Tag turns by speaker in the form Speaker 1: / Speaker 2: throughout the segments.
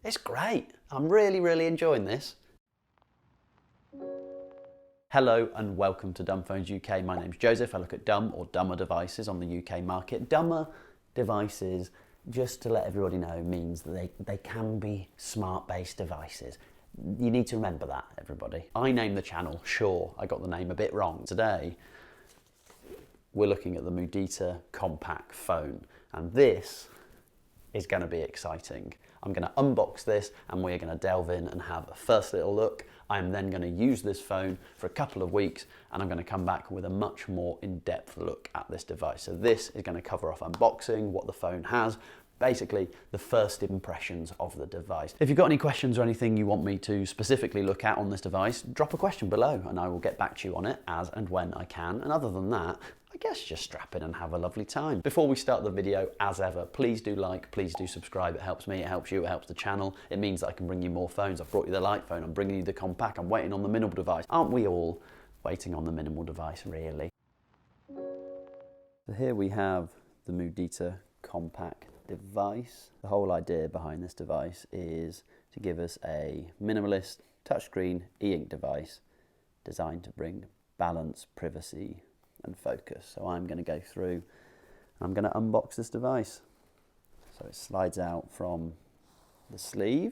Speaker 1: It's great. I'm really enjoying this. Hello and welcome to DumbphonesUK. My name's Joseph. I look at dumb or dumber devices on the UK market. Dumber devices, just to let everybody know, means that they can be smart-based devices. You need to remember that, everybody. I named the channel, sure, I got the name a bit wrong. Today, we're looking at the Mudita Kompakt phone, and this is going to be exciting. I'm going to unbox this and we're going to delve in and have a first little look. I'm then going to use this phone for a couple of weeks and I'm going to come back with a much more in-depth look at this device. So this is going to cover off unboxing, what the phone has, basically the first impressions of the device. If you've got any questions or anything you want me to specifically look at on this device, drop a question below and I will get back to you on it as and when I can. And other than that, I guess just strap in and have a lovely time. Before we start the video, as ever, please do like, please do subscribe. It helps me, it helps you, it helps the channel. It means that I can bring you more phones. I've brought you the light phone, I'm bringing you the Kompakt, I'm waiting on the minimal device. Aren't we all waiting on the minimal device, really? So here we have the Mudita Kompakt device. The whole idea behind this device is to give us a minimalist touchscreen e-ink device designed to bring balance, privacy, and focus. So I'm going to go through and I'm going to unbox this device. So it slides out from the sleeve.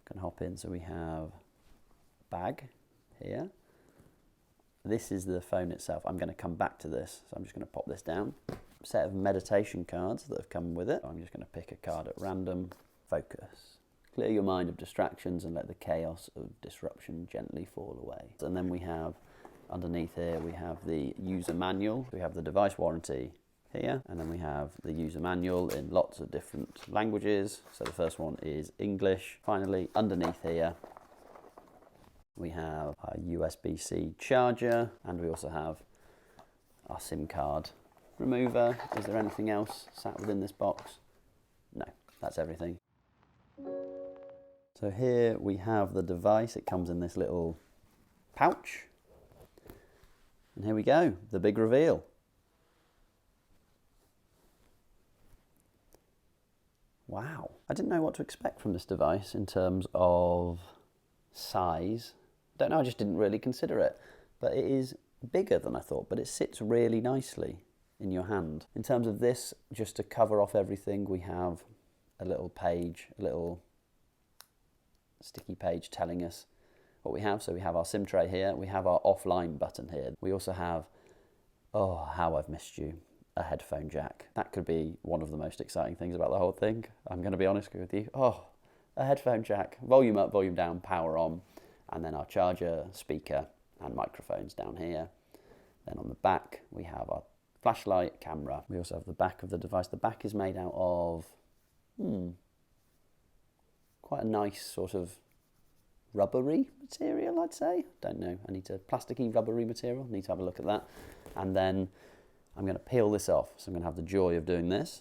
Speaker 1: Can hop in, so we have a bag here. This is the phone itself. I'm going to come back to this, so I'm just going to pop this down. Set of meditation cards that have come with it. I'm just going to pick a card at random. Focus. Clear your mind of distractions and let the chaos of disruption gently fall away. And then we have, underneath here, we have the user manual. We have the device warranty here, and then we have the user manual in lots of different languages. So the first one is English. Finally, underneath here, we have our USB-C charger, and we also have our SIM card remover. Is there anything else sat within this box? No, that's everything. So here we have the device. It comes in this little pouch. And here we go, the big reveal. Wow, I didn't know what to expect from this device in terms of size. Don't know, I just didn't really consider it. But it is bigger than I thought, but it sits really nicely in your hand. In terms of this, just to cover off everything, we have a little page, a little sticky page telling us what we have. So we have our SIM tray here, we have our offline button here. We also have, oh, how I've missed you, a headphone jack. That could be one of the most exciting things about the whole thing. I'm going to be honest with you. Oh, a headphone jack, volume up, volume down, power on, and then our charger, speaker, and microphones down here. Then on the back, we have our flashlight, camera. We also have the back of the device. The back is made out of quite a nice sort of rubbery material, I'd say. Don't know, I need to, plasticky rubbery material, need to have a look at that. And then I'm going to peel this off. So I'm going to have the joy of doing this.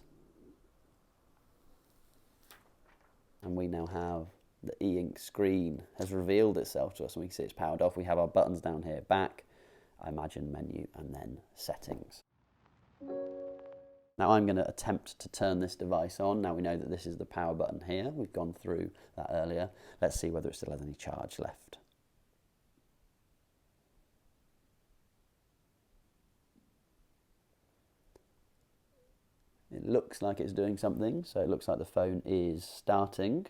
Speaker 1: And we now have the e-ink screen has revealed itself to us, and we can see it's powered off. We have our buttons down here, back, I imagine menu, and then settings. Now I'm going to attempt to turn this device on. Now we know that this is the power button here. We've gone through that earlier. Let's see whether it still has any charge left. It looks like it's doing something, so it looks like the phone is starting.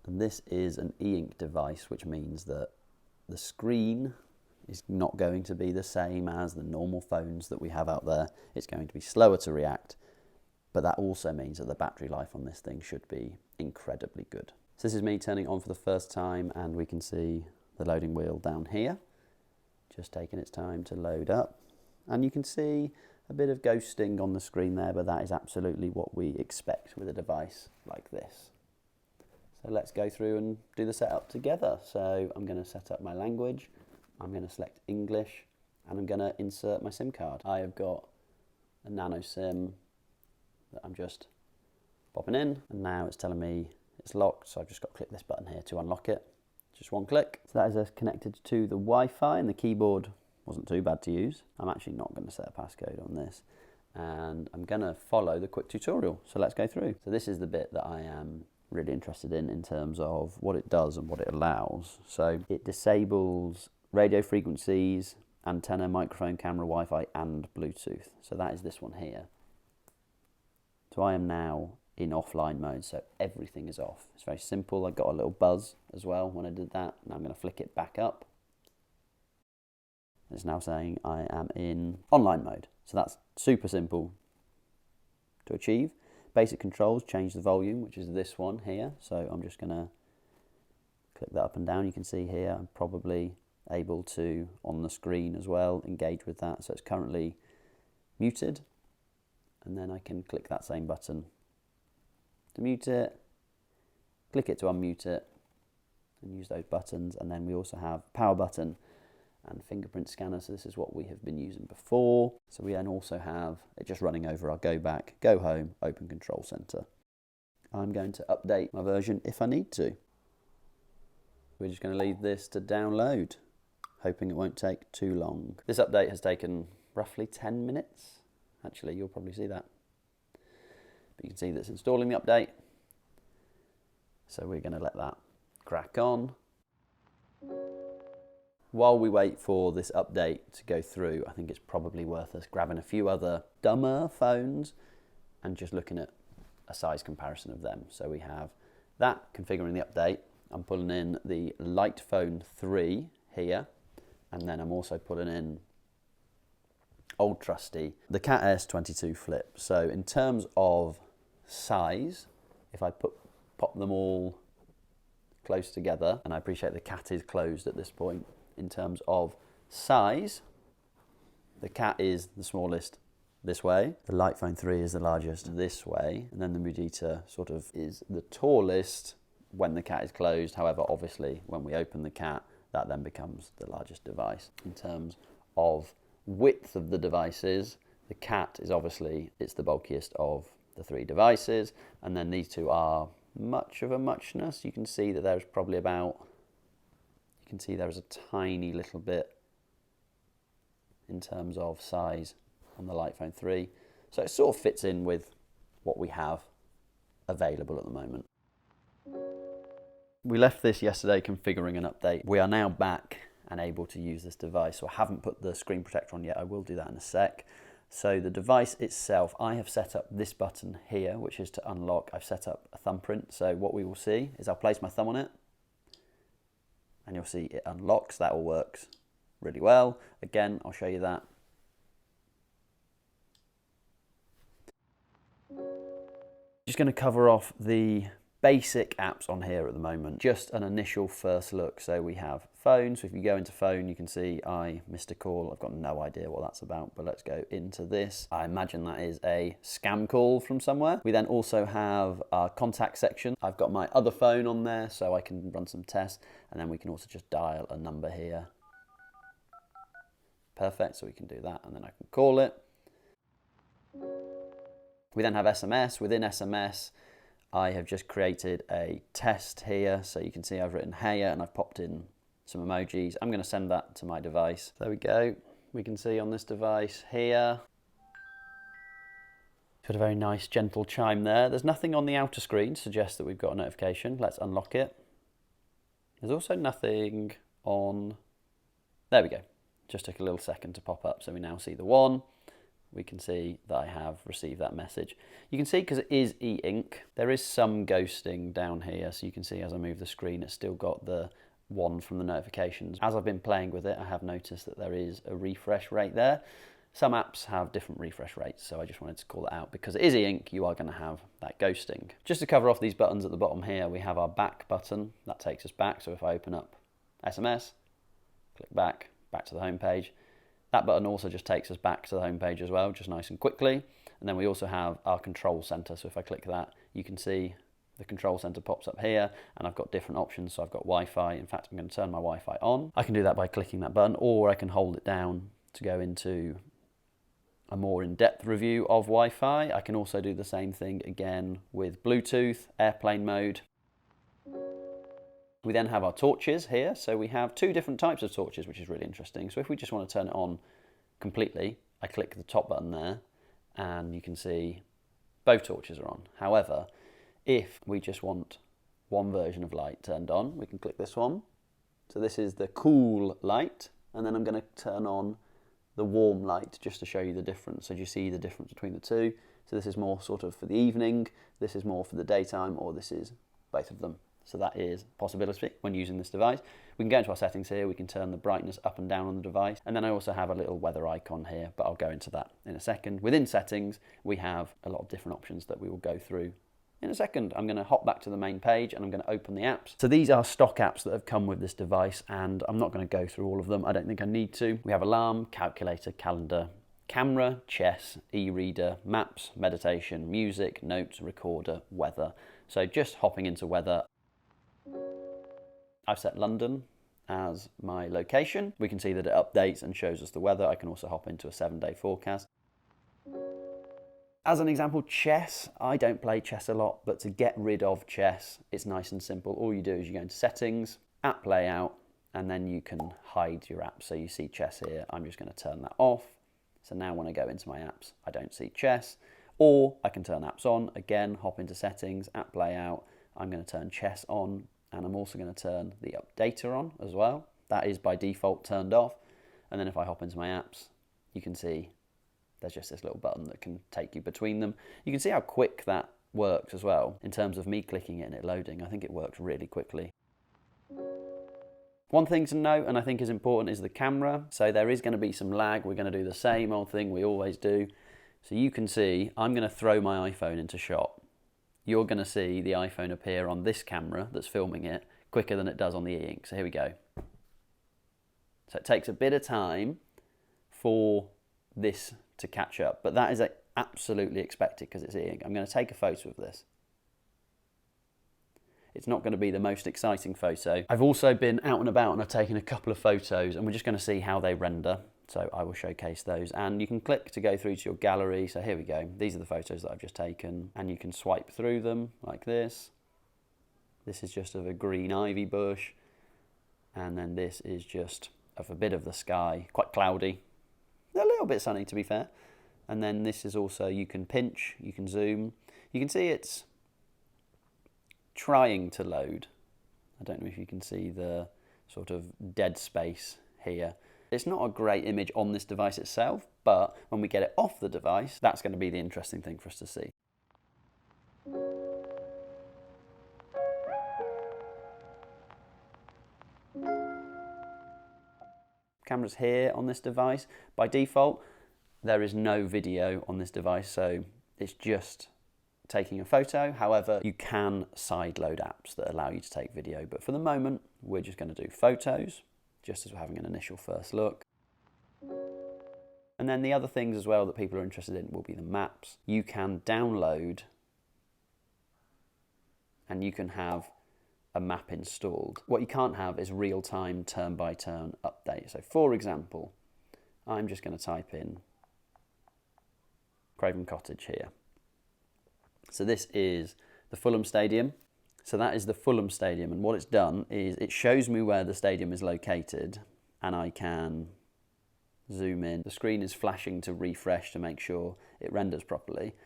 Speaker 1: And this is an e-ink device, which means that the screen is not going to be the same as the normal phones that we have out there. It's going to be slower to react, but that also means that the battery life on this thing should be incredibly good. So this is me turning it on for the first time, and we can see the loading wheel down here, just taking its time to load up. And you can see a bit of ghosting on the screen there, but that is absolutely what we expect with a device like this. So let's go through and do the setup together. So I'm going to set up my language, I'm going to select English, and I'm going to insert my SIM card. I have got a nano SIM that I'm just popping in, and now it's telling me it's locked, so I've just got to click this button here to unlock it. Just one click. So that is us connected to the Wi-Fi, and the keyboard wasn't too bad to use. I'm actually not going to set a passcode on this, and I'm going to follow the quick tutorial. So let's go through. So this is the bit that I am really interested in terms of what it does and what it allows. So it disables radio frequencies, antenna, microphone, camera, Wi-Fi, and Bluetooth. So that is this one here. So I am now in offline mode, so everything is off. It's very simple. I got a little buzz as well when I did that. Now I'm going to flick it back up. It's now saying I am in online mode. So that's super simple to achieve. Basic controls, change the volume, which is this one here. So I'm just going to click that up and down. You can see here I'm probably able to, on the screen as well, engage with that. So it's currently muted. And then I can click that same button to mute it, click it to unmute it, and use those buttons. And then we also have power button and fingerprint scanner. So this is what we have been using before. So we then also have it just running over our go back, go home, open control center. I'm going to update my version if I need to. We're just going to leave this to download, hoping it won't take too long. This update has taken roughly 10 minutes. Actually, you'll probably see that. But you can see that it's installing the update. So we're going to let that crack on. While we wait for this update to go through, I think it's probably worth us grabbing a few other dumber phones and just looking at a size comparison of them. So we have that configuring the update. I'm pulling in the Light Phone 3 here, and then I'm also pulling in old trusty, the Cat S22 Flip. So in terms of size, if I pop them all close together, and I appreciate the Cat is closed at this point, in terms of size, the Cat is the smallest this way, the Light Phone 3 is the largest this way, and then the Mudita sort of is the tallest when the Cat is closed. However, obviously when we open the Cat, that then becomes the largest device. In terms of width of the devices, the Cat is obviously, it's the bulkiest of the three devices, and then these two are much of a muchness. You can see that there's probably about, you can see there's a tiny little bit in terms of size on the Light Phone 3. So it sort of fits in with what we have available at the moment. We left this yesterday configuring an update. We are now back and able to use this device. So I haven't put the screen protector on yet. I will do that in a sec. So the device itself, I have set up this button here, which is to unlock. I've set up a thumbprint. So what we will see is I'll place my thumb on it and you'll see it unlocks. That all works really well. Again, I'll show you that. Just going to cover off the basic apps on here at the moment, just an initial first look. So we have phone. So if you go into phone, you can see I missed a call. I've got no idea what that's about, but let's go into this. I imagine that is a scam call from somewhere. We then also have our contact section. I've got my other phone on there so I can run some tests, and then we can also just dial a number here. Perfect, so we can do that, and then I can call it. We then have SMS. Within SMS, I have just created a test here. So you can see I've written "Heya" and I've popped in some emojis. I'm going to send that to my device. There we go. We can see on this device here. Got a very nice gentle chime there. There's nothing on the outer screen to suggest that we've got a notification. Let's unlock it. There's also nothing on... There we go. Just took a little second to pop up. So we now see the 1. We can see that I have received that message. You can see, because it is e-ink, there is some ghosting down here. So you can see as I move the screen, it's still got the 1 from the notifications. As I've been playing with it, I have noticed that there is a refresh rate there. Some apps have different refresh rates, so I just wanted to call that out. Because it is e-ink, you are going to have that ghosting. Just to cover off these buttons at the bottom here, we have our back button. That takes us back. So if I open up SMS, click back to the home page. That button also just takes us back to the home page as well, just nice and quickly. And then we also have our control center. So if I click that, you can see the control center pops up here, and I've got different options. So I've got Wi-Fi. In fact, I'm going to turn my Wi-Fi on. I can do that by clicking that button, or I can hold it down to go into a more in-depth review of Wi-Fi. I can also do the same thing again with Bluetooth, airplane mode. We then have our torches here. So we have two different types of torches, which is really interesting. So if we just want to turn it on completely, I click the top button there and you can see both torches are on. However, if we just want one version of light turned on, we can click this one. So this is the cool light, and then I'm going to turn on the warm light just to show you the difference. So do you see the difference between the two? So this is more sort of for the evening, this is more for the daytime, or this is both of them. So that is a possibility when using this device. We can go into our settings here, we can turn the brightness up and down on the device, and then I also have a little weather icon here, but I'll go into that in a second. Within settings, we have a lot of different options that we will go through in a second. I'm going to hop back to the main page and I'm going to open the apps. So these are stock apps that have come with this device, and I'm not going to go through all of them. I don't think I need to. We have alarm, calculator, calendar, camera, chess, e-reader, maps, meditation, music, notes, recorder, weather. So just hopping into weather, I've set London as my location. We can see that it updates and shows us the weather. I can also hop into a 7-day forecast. As an example, chess. I don't play chess a lot, but to get rid of chess, it's nice and simple. All you do is you go into settings, app layout, and then you can hide your app. So you see chess here. I'm just going to turn that off. So now when I go into my apps, I don't see chess. Or I can turn apps on. Again, hop into settings, app layout. I'm going to turn chess on, and I'm also going to turn the updater on as well. That is by default turned off. And then if I hop into my apps, you can see there's just this little button that can take you between them. You can see how quick that works as well. In terms of me clicking it and it loading, I think it works really quickly. One thing to note, and I think is important, is the camera. So there is going to be some lag. We're going to do the same old thing we always do. So you can see, I'm going to throw my iPhone into shot. You're going to see the iPhone appear on this camera that's filming it quicker than it does on the e-ink. So here we go. So it takes a bit of time for this to catch up, but that is absolutely expected because it's e-ink. I'm going to take a photo of this. It's not going to be the most exciting photo. I've also been out and about and I've taken a couple of photos, and we're just going to see how they render. So I will showcase those, and you can click to go through to your gallery. So here we go. These are the photos that I've just taken, and you can swipe through them like this. This is just of a green ivy bush, and then this is just of a bit of the sky, quite cloudy, a little bit sunny to be fair. And then this is also, you can pinch, you can zoom. You can see it's trying to load. I don't know if you can see the sort of dead space here. It's not a great image on this device itself, but when we get it off the device, that's going to be the interesting thing for us to see. Cameras here on this device. By default, there is no video on this device, so it's just taking a photo. However, you can sideload apps that allow you to take video, but for the moment, we're just going to do photos, just as we're having an initial first look. And then the other things as well that people are interested in will be the maps. You can download and you can have a map installed. What you can't have is real-time turn-by-turn update. So for example, I'm just going to type in Craven Cottage here. So this is the Fulham Stadium. So that is the Fulham Stadium, and what it's done is it shows me where the stadium is located, and I can zoom in. The screen is flashing to refresh to make sure it renders properly,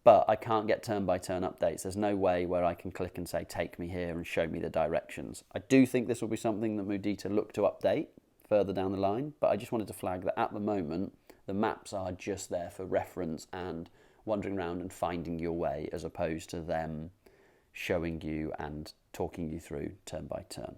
Speaker 1: but I can't get turn-by-turn updates. There's no way where I can click and say, take me here and show me the directions. I do think this will be something that Mudita look to update further down the line, but I just wanted to flag that at the moment, the maps are just there for reference and wandering around and finding your way, as opposed to them showing you and talking you through turn by turn.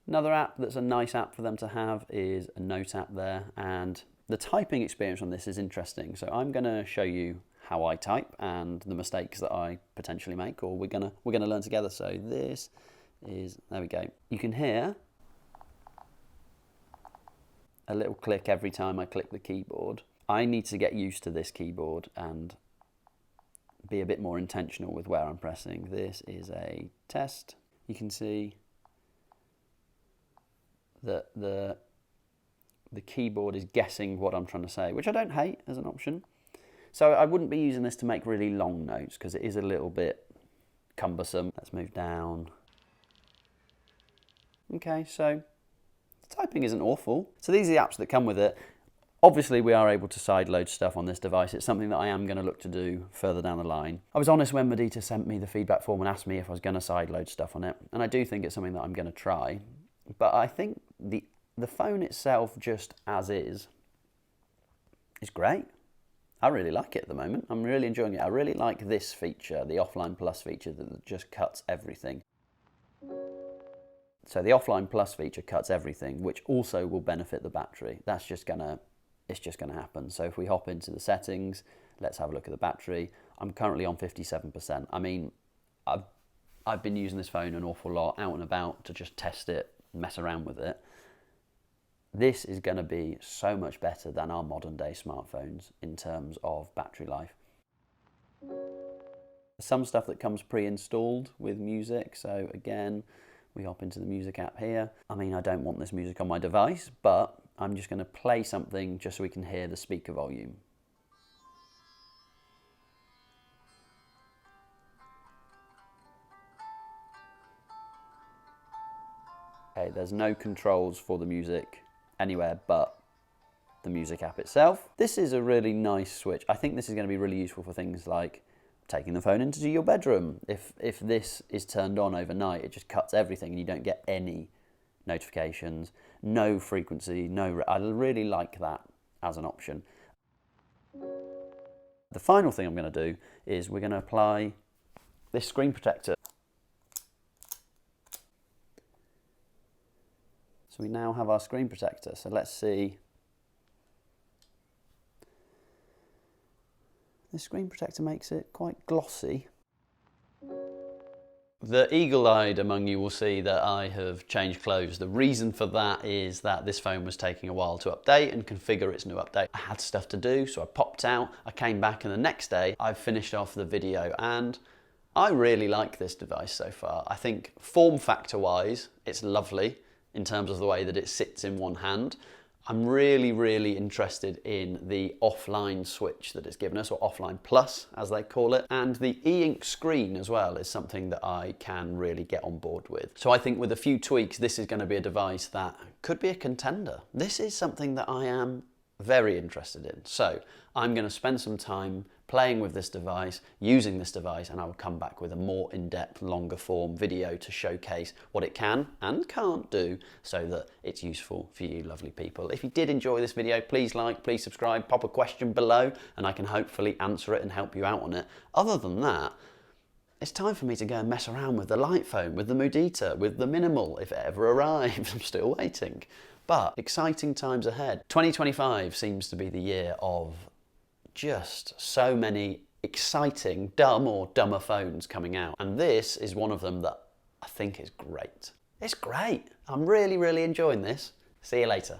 Speaker 1: Another app that's a nice app for them to have is a note app there, and the typing experience on this is interesting. So I'm going to show you how I type and the mistakes that I potentially make, or we're gonna learn together. So this is, there we go. You can hear a little click every time I click the keyboard. I need to get used to this keyboard and be a bit more intentional with where I'm pressing. This is a test. You can see that the keyboard is guessing what I'm trying to say, which I don't hate as an option. So I wouldn't be using this to make really long notes because it is a little bit cumbersome. Let's move down. Okay, so typing isn't awful. So these are the apps that come with it. Obviously, we are able to sideload stuff on this device. It's something that I am going to look to do further down the line. I was honest when Mudita sent me the feedback form and asked me if I was going to sideload stuff on it, and I do think it's something that I'm going to try. But I think the phone itself, just as is great. I really like it at the moment. I'm really enjoying it. I really like this feature, the Offline Plus feature that just cuts everything. So the Offline Plus feature cuts everything, which also will benefit the battery. It's just gonna happen. So if we hop into the settings, let's have a look at the battery. I'm currently on 57%. I mean, I've been using this phone an awful lot out and about to just test it, mess around with it. This is going to be so much better than our modern day smartphones in terms of battery life. Some stuff that comes pre-installed with music, so again, we hop into the music app here. I mean, I don't want this music on my device, but I'm just going to play something just so we can hear the speaker volume. Okay, there's no controls for the music anywhere but the music app itself. This is a really nice switch. I think this is going to be really useful for things like taking the phone into your bedroom. If this is turned on overnight, it just cuts everything and you don't get any notifications, no frequency, I really like that as an option. The final thing I'm going to do is we're going to apply this screen protector. So we now have our screen protector. So let's see. This screen protector makes it quite glossy. The eagle-eyed among you will see that I have changed clothes. The reason for that is that this phone was taking a while to update and configure its new update. I had stuff to do, so I popped out, I came back, and the next day I've finished off the video, and I really like this device so far. I think form factor wise, it's lovely in terms of the way that it sits in one hand. I'm really, really interested in the offline switch that it's given us, or Offline Plus as they call it. And the e-ink screen as well is something that I can really get on board with. So I think with a few tweaks, this is going to be a device that could be a contender. This is something that I am very interested in. So I'm going to spend some time playing with this device, using this device, and I will come back with a more in-depth, longer form video to showcase what it can and can't do so that it's useful for you lovely people. If you did enjoy this video, please like, please subscribe, pop a question below and I can hopefully answer it and help you out on it. Other than that, it's time for me to go and mess around with the light phone, with the Mudita, with the Minimal, if it ever arrives. I'm still waiting. But exciting times ahead. 2025 seems to be the year of just so many exciting dumb or dumber phones coming out. And this is one of them that I think is great. It's great. I'm really, really enjoying this. See you later.